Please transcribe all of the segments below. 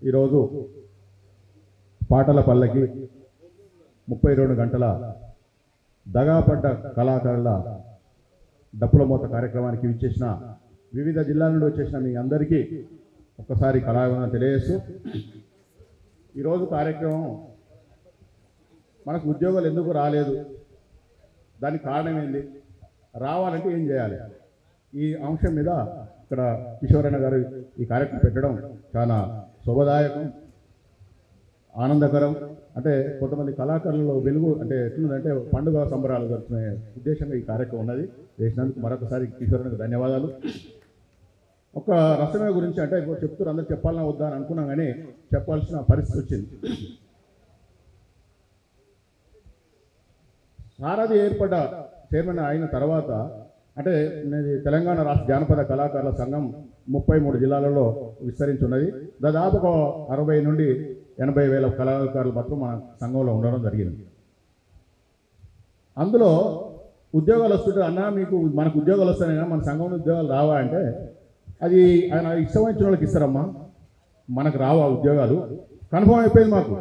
ఈరోజు పాటల పల్లకి 32 గంటల దగాపడ్డ కళాకారుల డప్పుల మోత కార్యక్రమానికి విచ్చేసిన వివిధ జిల్లాల నుండి వచ్చేసిన మీ అందరికీ ఒక్కసారి కళాభివందనం తెలియజేస్తూ ఈరోజు కార్యక్రమం మనకు ఉద్యోగాలు ఎందుకు రాలేదు, దానికి కారణం ఏంది, రావాలంటే ఏం చేయాలి, ఈ అంశం మీద ఇక్కడ కిషోరన్న గారు ఈ కార్యక్రమం పెట్టడం చాలా శుభదాయకం, ఆనందకరం. అంటే కొంతమంది కళాకారులలో వెలుగు అంటే ఎట్లుందంటే పండుగ సంబరాలు జరుపుకునే ఉద్దేశంగా ఈ కార్యక్రమం ఉన్నది. చేసినందుకు మరొకసారి కిషోరన్నకు ధన్యవాదాలు. ఒక రసమే గురించి అంటే ఇప్పుడు చెప్తారు, అందరూ చెప్పాలన్నా వద్దా అని అనుకున్నాం, కానీ చెప్పాల్సిన పరిస్థితి వచ్చింది. సారథి ఏర్పడ్డ చైర్మన్ అయిన తర్వాత అంటే తెలంగాణ రాష్ట్ర జానపద కళాకారుల సంఘం 33 జిల్లాలలో విస్తరించున్నది. దాదాపు 60 నుండి 80 వేల కళాకారులు మాత్రం మన సంఘంలో ఉండడం జరిగింది. అందులో ఉద్యోగాలు వస్తుంటే అన్నా మీకు మనకు ఉద్యోగాలు వస్తాయి కానీ మన సంఘంలో ఉద్యోగాలు రావా అంటే అది ఆయన ఇష్టమైన వాళ్ళకి ఇస్తారమ్మా, మనకు రావా ఉద్యోగాలు, కన్ఫర్మ్ అయిపోయింది. మాకు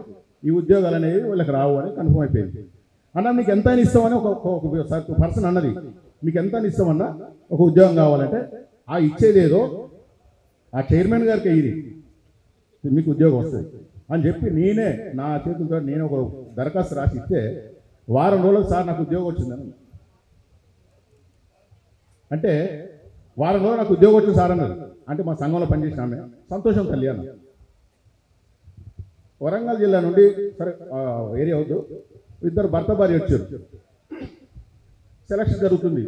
ఈ ఉద్యోగాలు అనేవి వీళ్ళకి రావు అని కన్ఫర్మ్ అయిపోయింది. అన్నా మీకు ఎంత ఇస్తామని ఒక పర్సన్ అన్నది, మీకు ఎంత ఇస్తామన్నా ఒక ఉద్యోగం కావాలంటే ఆ ఇచ్చేదేదో ఆ చైర్మన్ గారికి ఇది మీకు ఉద్యోగం వస్తుంది అని చెప్పి నేనే నా చేతులతో నేను ఒక దరఖాస్తు రాసి ఇస్తే వారం రోజులకు సార్ నాకు ఉద్యోగం వచ్చిందని అంటే వారం రోజులు నాకు ఉద్యోగం వచ్చింది సార్ అన్నది. అంటే మా సంఘంలో పనిచేసిన ఆమె సంతోషం తల్లి అన్న. వరంగల్ జిల్లా నుండి సరే ఏరియా వద్దు, ఇద్దరు భర్త భార్య వచ్చారు, సెలక్షన్ జరుగుతుంది,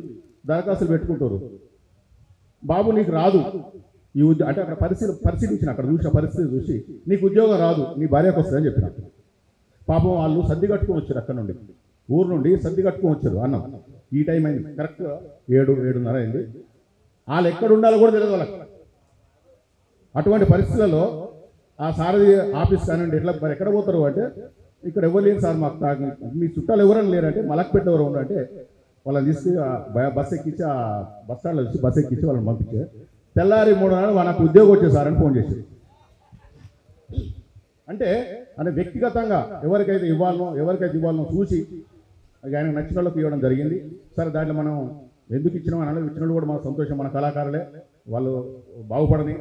దరఖాస్తులు పెట్టుకుంటారు. బాబు నీకు రాదు ఈ ఉద్యోగం అంటే అక్కడ పరిశీలించిన అక్కడ చూసిన పరిస్థితి చూసి నీకు ఉద్యోగం రాదు, నీ భార్యకు వస్తుందని చెప్పిన. పాపం వాళ్ళు సర్ది కట్టుకొని వచ్చారు, అక్కడ నుండి ఊరు నుండి సర్ది కట్టుకొని వచ్చారు. అన్నం ఈ టైం అయింది, కరెక్ట్ 7-7:30 అయింది. వాళ్ళు ఎక్కడ ఉండాలో కూడా తెలియదు వాళ్ళకి. అటువంటి పరిస్థితులలో ఆ సారథి ఆఫీస్ కానివ్వండి ఎట్లా మరి ఎక్కడ పోతారు అంటే ఇక్కడ ఎవరు లేరు సార్, మాకు మీ చుట్టాలు ఎవరైనా లేరంటే మలక్పేట ఎవరు ఉన్నారంటే వాళ్ళని తీసుకు బస్సు ఎక్కించి ఆ బస్ స్టాండ్లో వచ్చి బస్సు ఎక్కించి వాళ్ళని పంపించే తెల్లారి 3 నాడు నాకు ఉద్యోగం వచ్చేది సార్ అని ఫోన్ చేశారు. అంటే వ్యక్తిగతంగా ఎవరికైతే ఇవ్వాలనో చూసి ఆయనకు నచ్చిన వాళ్ళకి ఇవ్వడం జరిగింది. సరే దాంట్లో మనం ఎందుకు ఇచ్చినాం అని ఇచ్చిన వాళ్ళు కూడా మన సంతోషం, మన కళాకారులే వాళ్ళు బాగుపడని.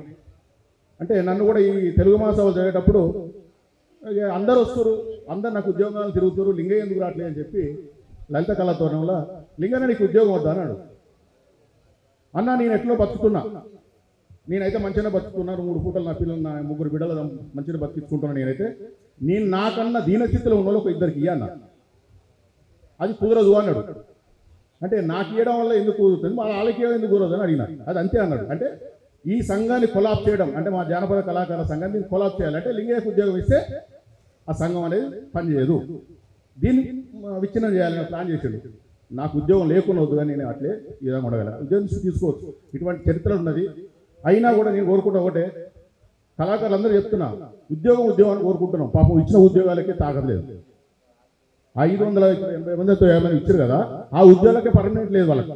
అంటే నన్ను కూడా ఈ తెలుగు మహాసభలు జరిగేటప్పుడు అందరూ వస్తారు, అందరు నాకు ఉద్యోగాలు తిరుగుతారు, లింగయ్య ఎందుకు రావట్లేదు అని చెప్పి లలిత కళాతోరణంలో లింగన్న నీకు ఉద్యోగం వద్దా అన్నాడు. అన్నా నేను ఎట్లో బతుకుతున్నా, నేనైతే మంచిగా బతుకుతున్నాను, 3 పూటలు నా పిల్లలు నా 3 బిడ్డలు మంచిగా బతికించుకుంటున్నాను. నేనైతే నేను నాకన్నా దీనస్థితిలో ఉన్న ఒక ఇద్దరికి ఇయ్యన్నా, అది కుదరదు అన్నాడు. అంటే నాకు ఇవ్వడం వల్ల ఎందుకు కుదురుతుంది, మా వాళ్ళకి ఎందుకు కుదరదు అని అడిగినా. అది అంతే అన్నాడు. అంటే ఈ సంఘాన్ని కొలాప్ చేయడం అంటే మా జానపద కళాకారుల సంఘాన్ని కొలాప్ చేయాలంటే లింగయ్యకు ఉద్యోగం ఇస్తే ఆ సంఘం అనేది పనిచేయదు, దీన్ని విచ్ఛిన్నం చేయాలని ప్లాన్ చేసాడు. నాకు ఉద్యోగం లేకుండా వద్దు కానీ నేను అట్లే ఈ విధంగా ఉండగలను, ఉద్యోగం తీసుకోవచ్చు. ఇటువంటి చరిత్ర ఉన్నది. అయినా కూడా నేను కోరుకుంటా ఒకటే, కళాకారులందరూ చెప్తున్నా ఉద్యోగాన్ని కోరుకుంటున్నాం. పాపం ఇచ్చిన ఉద్యోగాలకే తాగలేదు. 580 మందితో 50 మంది ఇచ్చారు కదా, ఆ ఉద్యోగాలకే పర్మనెంట్ లేదు వాళ్ళకి.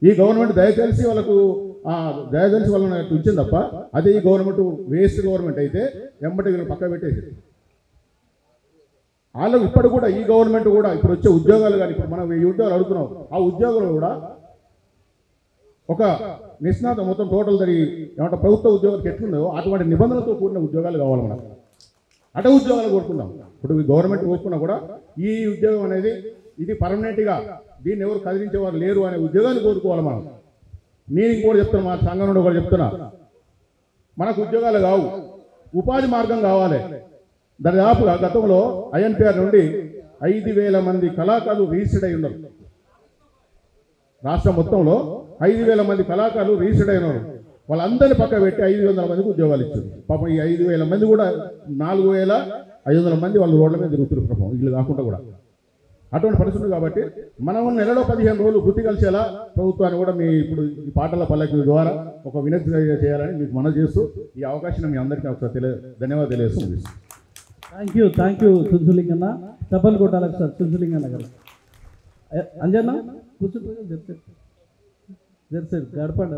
ఈ గవర్నమెంట్ దయచేసి వాళ్ళకు వాళ్ళని ఇచ్చింది తప్ప, అదే ఈ గవర్నమెంట్ వేస్ట్ గవర్నమెంట్ అయితే వెంబటి వీళ్ళని పక్క పెట్టేసి వాళ్ళు ఇప్పుడు కూడా ఈ గవర్నమెంట్ కూడా ఇప్పుడు వచ్చే ఉద్యోగాలు కానీ ఇప్పుడు మనం ఈ ఉద్యోగాలు అడుగుతున్నాం, ఆ ఉద్యోగాలు కూడా ఒక నిష్ణాత మొత్తం టోటల్ జరిగి ఏమంటే ప్రభుత్వ ఉద్యోగాలకు ఎట్లున్నాయో అటువంటి నిబంధనలతో కూడిన ఉద్యోగాలు కావాలి. మనం అటు ఉద్యోగాలు కోరుకుందాం. ఇప్పుడు గవర్నమెంట్ కోరుకున్నా కూడా ఈ ఉద్యోగం అనేది ఇది పర్మనెంట్గా దీన్ని ఎవరు కదిలించేవారు లేరు అనే ఉద్యోగాన్ని కోరుకోవాలి మనం. నేను ఇంకోటి చెప్తున్నా, మా సంఘం నుండి ఒకటి చెప్తున్నా, మనకు ఉద్యోగాలు కావు, ఉపాధి మార్గం కావాలి. దాదాపుగా గతంలో ఐఎన్పిఆర్ నుండి 5,000 మంది కళాకారులు రిజిస్టర్డ్ అయి ఉన్నారు. రాష్ట్రం మొత్తంలో 5,000 మంది కళాకారులు రిజిస్టర్డ్ అయి ఉన్నారు. వాళ్ళందరినీ పక్క పెట్టి 500 మందికి ఉద్యోగాలు ఇచ్చారు. పాపం ఈ 5,000 మంది కూడా 4,500 మంది వాళ్ళు రోడ్ల మీద తిరుగుతున్నారు పాపం, వీళ్ళు కాకుండా కూడా అటువంటి పరిస్థితులు. కాబట్టి మనం నెలలో 15 రోజులు వృత్తి కలిసేలా ప్రభుత్వాన్ని కూడా మీ ఇప్పుడు ఈ పాటల పల్లకి ద్వారా ఒక వినతి చేయాలని మీకు మనవి చేస్తూ ఈ అవకాశం మీ అందరికీ ఒకసారి ధన్యవాదాలు తెలియజేస్తూ. Thank you సుంసులింగన్న. తప్పలు కొట్టాలి సార్ సుంసులింగన్న గారు. అంజన్న కూర్చుంటుంది గడపండి.